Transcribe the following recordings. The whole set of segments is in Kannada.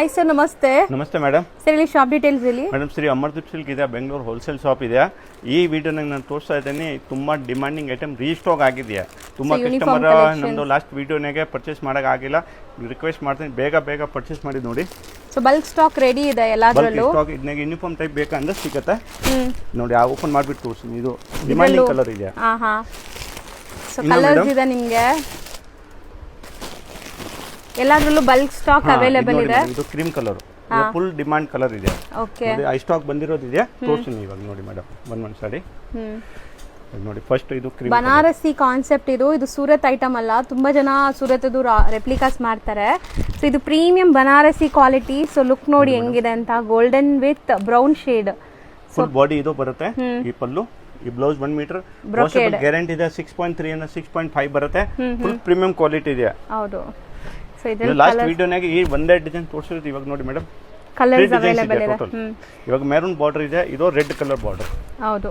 ಹಾಯ್ ಸರ್, ನಮಸ್ತೆ. ನಮಸ್ತೆ ಮೇಡಮ್. ಸರ್, ಇಲ್ಲಿ ಶಾಪ್ ಡೀಟೇಲ್ಸ್ ಹೇಳಿ. ಮೇಡಮ್, ಶ್ರೀ ಅಮರ್ದೀಪ್ ಸಿಲ್ಕ್ ಇದೆ, ಬೆಂಗಳೂರು ಹೋಲ್ಸೇಲ್ ಶಾಪ್ ಇದೆ. ಈ ವಿಡಿಯೋನಾಗ ನಾನು ತೋರಿಸ್ತಾ ಇದ್ದೀನಿ, ತುಂಬಾ ಡಿಮಾಂಡಿಂಗ್ ಐಟಮ್ ರೀಸ್ಟಾಕ್ ಆಗಿದೆಯಾ. ತುಂಬಾ ಕಸ್ಟಮರ್ ನಮ್ಮದು ಲಾಸ್ಟ್ ವಿಡಿಯೋನಾಗೆ ಪರ್ಚೇಸ್ ಮಾಡೋಕ್ಕಾಗಿಲ್ಲ, ರಿಕ್ವೆಸ್ಟ್ ಮಾಡ್ತೀನಿ ಬೇಗ ಪರ್ಚೇಸ್ ಮಾಡಿ ನೋಡಿ. ಸೊ ಬಲ್ಕ್ ಸ್ಟಾಕ್ ರೆಡಿ ಇದೆ ಎಲ್ಲದರಲ್ಲೂ. ಬಲ್ಕ್ ಸ್ಟಾಕ್ ಇದನ್ನಾಗ ಯೂನಿಫಾರ್ಮ್ ಟೈಪ್ ಬೇಕಂದ್ರೆ ಸಿಗುತ್ತೆ ನೋಡಿ. ಆ ಓಪನ್ ಮಾಡಿಬಿಟ್ಟು ತೋರಿಸ್ತೀನಿ. ಇದು ಡಿಮಾಂಡಿಂಗ್ ಕಲರ್ ಇದೆ. ಸೊ ಕಲರ್ಸ್ ಇದೆ ನಿಮಗೆ ಎಲ್ಲದರಲ್ಲೂ ಬಲ್ಕ್ ಸ್ಟಾಕ್ ಅವೈಲೇಬಲ್ ಇದೆ. ಇದು cream colour, full demand colour ಇದೆ. ಓಕೆ, ಐ ಸ್ಟಾಕ್ ಬಂದಿರೋದಿದೆ, ತೋರಿಸ್ತೀನಿ ಇವಾಗ ನೋಡಿ ಮೇಡಮ್. ಒಂದು ಸಾರಿ ನೋಡಿ. ಫಸ್ಟ್ ಇದು ಕ್ರೀಮ್ ಬನಾರಸಿ ಕಾನ್ಸೆಪ್ಟ್. ಇದು ಸೂರತ್ ಐಟಮ್ ಅಲ್ಲ, ತುಂಬಾ ಜನ ಸೂರತ್ದು ರೆಪ್ಲಿಕಾಸ್ ಮಾಡ್ತಾರೆ. ಸೊ ಇದು premium Banarasi quality. So look ನೋಡಿ ಹೆಂಗಿದೆ ಅಂತ, golden with brown shade. Full body ಇದು ಬರುತ್ತೆ. ಈ ಪಲ್ಲು, ಈ ಬ್ಲೌಸ್ 1 ಮೀಟರ್ ಗ್ಯಾರಂಟಿ ಇದೆ. 6.3 ಇಂದ 6.5 ಬರುತ್ತೆ. ಫುಲ್ ಪ್ರೀಮಿಯಂ ಕ್ವಾಲಿಟಿ ಇದೆ. ಹೌದು. ಸೊ ಇದು ಲಾಸ್ಟ್ ವಿಡಿಯೋನಾಗ ಈ ಒಂದೇ ಡಿಸೈನ್ ತೋರಿಸಿರೋದು. ಇವಾಗ ನೋಡಿ ಮೇಡಮ್, ಕಲರ್ಸ್ ಅವೈಲೇಬಲ್ ಇದೆ. ಇವಾಗ ಮೆರೂನ್ ಬಾರ್ಡರ್ ಇದೆ, ಇದು ರೆಡ್ ಕಲರ್ ಬಾರ್ಡರ್. ಹೌದು.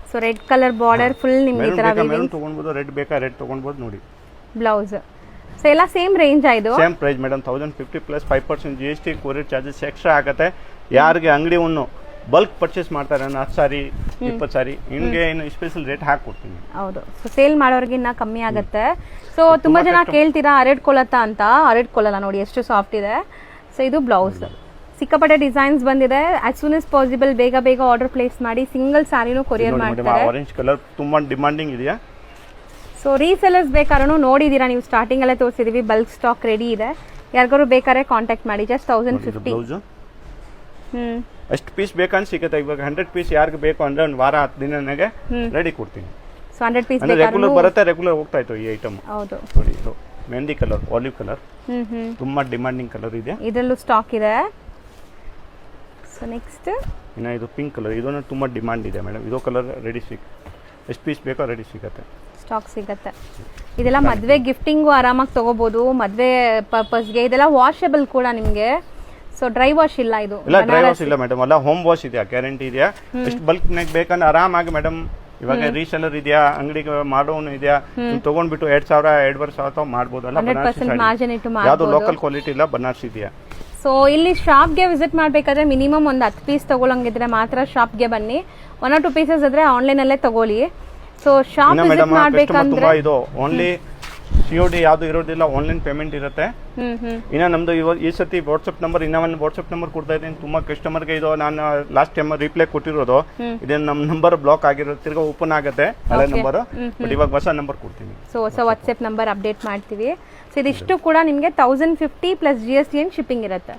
So red colour border full ನಿಮಗೆ ಈ ತರ ಮೆರೂನ್ ತಗೊಳ್ಳಬಹುದು, ರೆಡ್ ಬೇಕಾ ರೆಡ್ ತಗೊಳ್ಳಬಹುದು ನೋಡಿ. ಬ್ಲೌಸ್ ಸೊ ಎಲ್ಲ ಸೇಮ್ ರೇಂಜ್ ಇದು. Same price madam, 1050 plus 5% GST courier charges extra ಆಗುತ್ತೆ. ಯಾರಿಗೆ ಅಂಗಡಿ ಒಂದು ಬಲ್ಕ್ ಪರ್ಚೇಸ್ ಮಾಡ್ತಾರೆ, 10 ಸಾರಿ 20 ಸಾರಿ ಹಿಂಗೆ ಏನು ಸ್ಪೆಷಲ್ ರೇಟ್ ಹಾಕೊಡ್ತೀನಿ. ಹೌದು. ಸೊ ಸೇಲ್ ಮಾಡೋರಿಗೆ ಇನ್ನ ಕಮ್ಮಿ ಆಗುತ್ತೆ. ಸೊ ತುಂಬಾ ಜನ ಕೇಳ್ತೀರಾ ಅರೆಡ್ಕೊಳತ್ತಾ ಅಂತ. ಅರೆಡ್ಕೊಳ್ಳಲ್ಲ ನೋಡಿ, ಎಷ್ಟು ಸಾಫ್ಟ್ ಇದೆ. ಸೊ ಇದು ಬ್ಲೌಸ್, ಸಿಕ್ಕಾಪಟ್ಟೆ ಡಿಸೈನ್ಸ್ ಬಂದಿದೆ. ಆಸ್ ಸೂನ್ ಎಸ್ ಪಾಸಿಬಲ್ ಬೇಗ ಆರ್ಡರ್ ಪ್ಲೇಸ್ ಮಾಡಿ. ಸಿಂಗಲ್ ಸ್ಯಾರಿನೂ ಕೊರಿಯರ್ ಮಾಡ್ತಾರೆ. ಆರೆಂಜ್ ಕಲರ್ ತುಂಬಾ ಡಿಮಾಂಡಿಂಗ್ ಇದೆಯಾ. ಸೊ ರೀಸೆಲರ್ಸ್ ಬೇಕಾದ್ರೂ ನೋಡಿದೀರಾ ನೀವು, ಸ್ಟಾರ್ಟಿಂಗ್ ಅಲ್ಲೇ ತೋರಿಸಿದೀವಿ. ಬಲ್ಕ್ ಸ್ಟಾಕ್ ರೆಡಿ ಇದೆ, ಯಾರಿಗಾರು ಬೇಕಾದ್ರೆ ಕಾಂಟ್ಯಾಕ್ಟ್ ಮಾಡಿ. ಜಸ್ಟ್ 1050. ಎಷ್ಟು ಪೀಸ್ ಬೇಕಂತ ಸಿಗುತ್ತೆ. ಇವಾಗ 100 ಪೀಸ್ ಯಾರಿಗೆ ಬೇಕು ಅಂದ್ರೆ ಒಂದು ವಾರ 10 ದಿನನಾಗೆ ರೆಡಿ ಕೊಡ್ತೀನಿ. ಸೊ 100 ಪೀಸ್ ರೆಗ್ಯುಲರ್ ಬರುತ್ತೆ, ರೆಗ್ಯುಲರ್ ಹೋಗ್ತಾ ಇತ್ತು ಈ ಐಟಮ್. ಹೌದು ನೋಡಿ, ಇದು ಮೆಹಂದಿ ಕಲರ್, ಆಲಿವ್ ಕಲರ್, ತುಂಬಾ ಡಿಮಾಂಡಿಂಗ್ ಕಲರ್ ಇದೆ. ಇದರಲ್ಲೂ ಸ್ಟಾಕ್ ಇದೆ. ಸೊ ನೆಕ್ಸ್ಟ್ ಇನ್ನು ಇದು ಪಿಂಕ್ ಕಲರ್, ಇದನ್ನು ತುಂಬಾ ಡಿಮಾಂಡ್ ಇದೆ ಮೇಡಮ್. ಇದು ಕಲರ್ ರೆಡಿ ಎಷ್ಟು ಪೀಸ್ ಬೇಕೋ ರೆಡಿ ಸಿಗುತ್ತೆ, ಸ್ಟಾಕ್ ಸಿಗುತ್ತೆ. ಇದೆಲ್ಲ ಮದುವೆ ಗಿಫ್ಟಿಂಗು ಆರಾಮಾಗಿ ತಗೋಬಹುದು, ಮದುವೆ ಪರ್ಪಸ್ಗೆ. ಇದೆಲ್ಲ ವಾಷಬಲ್ ಕೂಡ ನಿಮಗೆ. ಸೊ ಡ್ರೈ ವಾಶ್ ಇಲ್ಲ, ಇದು ಇಲ್ಲ ಡ್ರೈ ವಾಶ್ ಇಲ್ಲ ಮೇಡಮ್, ಅಲ್ಲ ಹೋಮ್ ವಾಶ್ ಇದೆಯಾ, ಗ್ಯಾರಂಟಿ ಇದೆಯಾ. ಎಷ್ಟು ಬಲ್ಕ್ ನಾಗ ಬೇಕಂದ್ರೆ ಆರಾಮಾಗಿ ಮೇಡಮ್. ಇವಾಗ ರೀಸೆಲ್ಲರ್ ಇದೆಯಾ, ಅಂಗಡಿಗೆ ಮಾಡೋನು ಇದೆಯಾ, ತಗೊಂಡ್ಬಿಟ್ಟು 2,000 2,500 ಮಾಡ್ಬೋದಲ್ಲ. 100% ಮಾರ್ಜಿನ್ ಇಟ್ಟು ಮಾಡ್ಬೋದು. ಯಾವ್ದು ಲೋಕಲ್ ಕ್ವಾಲಿಟಿ ಇಲ್ಲ, ಬನಾರಸ್ ಇದೆಯಾ. ಸೊ ಇಲ್ಲಿ ಶಾಪ್ಗೆ ವಿಸಿಟ್ ಮಾಡ್ಬೇಕಾದ್ರೆ ಮಿನಿಮಮ್ ಒಂದು 10 ಪೀಸ್ ತಗೊಳಂಗಿದ್ರೆ ಮಾತ್ರ ಶಾಪ್ಗೆ ಬನ್ನಿ. 1 or 2 ಪೀಸಸ್ ಇದ್ರೆ ಆನ್ಲೈನ್ ಅಲ್ಲೇ ತಗೊಳ್ಳಿ. ಸೊ ಶಾಪ್ ವಿಸಿಟ್ ಮಾಡ್ಬೇಕಂದ್ರೆ ಇದು ಓನ್ಲಿ COD ಯಾವ್ದು ಇರೋದಿಲ್ಲ, ಆನ್ಲೈನ್ ಪೇಮೆಂಟ್ ಇರುತ್ತೆ. ಇನ್ನ ನಮ್ದು ಈ ಸತಿ ವಾಟ್ಸ್ಆಪ್ ನಂಬರ್, ಇನ್ನ ಒಂದು ವಾಟ್ಸ್ಆಪ್ ನಂಬರ್ ಕೊಡ್ತಾ ಇದ್ದೀನಿ. ತುಂಬಾ ಕಸ್ಟಮರ್ಗೆ ಇದು ನಾನು ಲಾಸ್ಟ್ ಟೈಮ್ ರಿಪ್ಲೈ ಕೊಟ್ಟಿರೋದು. ಇದೇನು ನಮ್ಮ ನಂಬರ್ ಬ್ಲಾಕ್ ಆಗಿರೋದು, ತಿರ್ಗಾ ಓಪನ್ ಆಗುತ್ತೆ ಹಳೆ ನಂಬರ್. ಬಟ್ ಇವಾಗ ಹೊಸ ನಂಬರ್ ಕೊಡ್ತೀನಿ. ಸೊ ಹೊಸ ವಾಟ್ಸ್ಆಪ್ ನಂಬರ್ ಅಪ್ಡೇಟ್ ಮಾಡ್ತೀವಿ. ಸೊ ಇದಿಷ್ಟು ಕೂಡ ನಿಮಗೆ 1050 ಪ್ಲಸ್ GST ಶಿಪ್ಪಿಂಗ್ ಇರುತ್ತೆ.